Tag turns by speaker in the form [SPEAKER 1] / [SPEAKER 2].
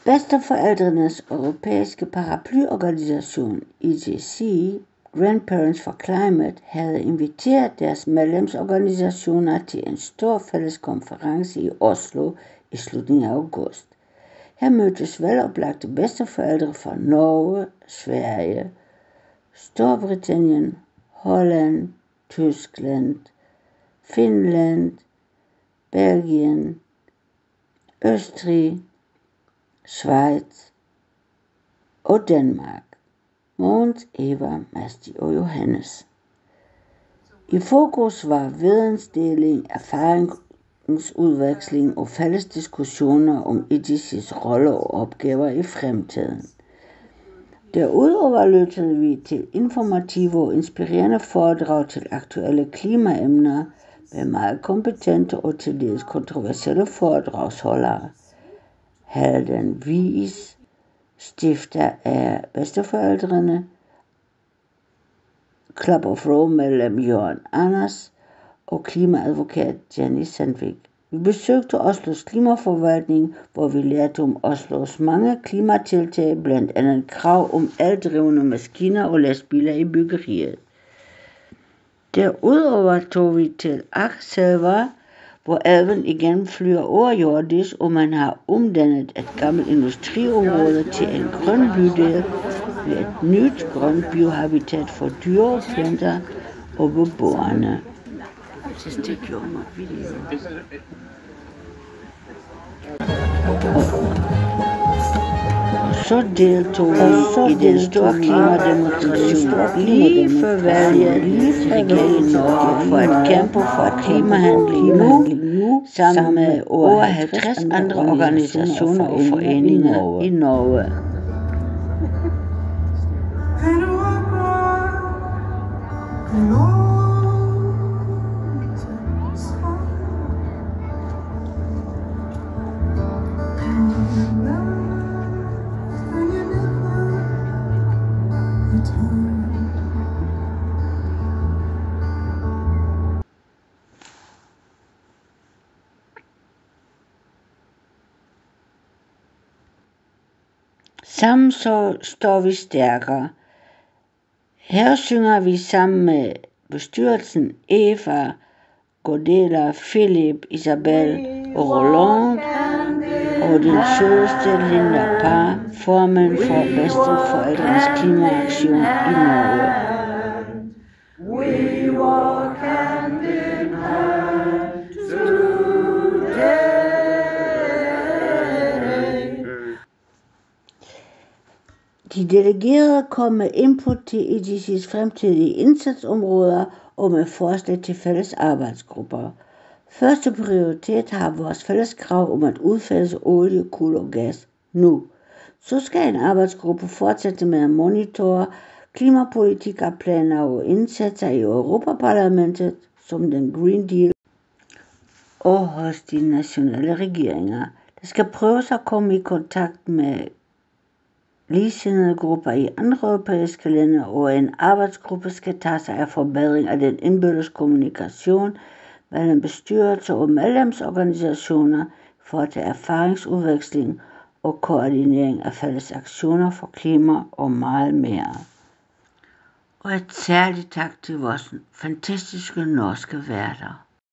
[SPEAKER 1] Bedsteforældrenes europæiske paraplyorganisation EGC, Grandparents for Climate, havde inviteret deres medlemsorganisationer til en stor fælles konference i Oslo i slutningen af august. Her mødtes veloplagte bedsteforældre fra Norge, Sverige, Storbritannien, Holland, Tyskland, Finland, Belgien, Østrig, Schweiz og Danmark. Mogens, Eva, Masti og Johannes. I fokus var vidensdeling, erfaringsudveksling og fælles diskussioner om EGC's rolle og opgaver i fremtiden. Derudover lyttede vi til informative og inspirerende foredrag til aktuelle klimaemner med meget kompetente og til dels kontroversielle foredragsholdere. Halden Wies, stifter af Bedsteforældrene, Club of Rome-medlem Jørgen Anders og klimaadvokat Jenny Sandvik. Vi besøgte Oslos klimaforvaltning, hvor vi lærte om Oslos mange klimatiltag, blandt andet krav om eldrevne maskiner og lastbiler i byggeriet. Derudover tog vi til Akselva, hvor elven igen flyder overjordisk, og man har omdannet et gammelt industriområde til en grøn bydel med et nyt grønt biohabitat for dyr og planter og beboerne. Så deltog vi i den store klimademonstration lige før valget regeringen Norge for at kæmpe for klimahandling nu sammen med over 50 andre organisationer og foreninger i Norge. Sammen så står vi stærkere. Her synger vi sammen med bestyrelsen Eva, Godela, Philip, Isabel og Roland og den sødeste Linda Parr, formand for Bedsteforældrenes klimaaktion i Norge. We walk hand in hand today. De delegerede kom med input til EGC's fremtidige indsatsområder og med forslag til fælles arbejdsgrupper. Første prioritet har vores fælles krav om at udfase olie, kul og gas nu. Så skal en arbejdsgruppe fortsætte med at monitorere klimapolitikker, planer og indsatser i Europaparlamentet som den Green Deal og hos de nationale regeringer. Der skal prøves at komme i kontakt med ligesindede grupper i andre europæiske lande, og en arbejdsgruppe skal tage sig af forbedring af den indbyrdes kommunikation mellem bestyrelser og medlemsorganisationer for til erfaringsudveksling og koordinering af fælles aktioner for klima og meget mere. Og et særligt tak til vores fantastiske norske værter.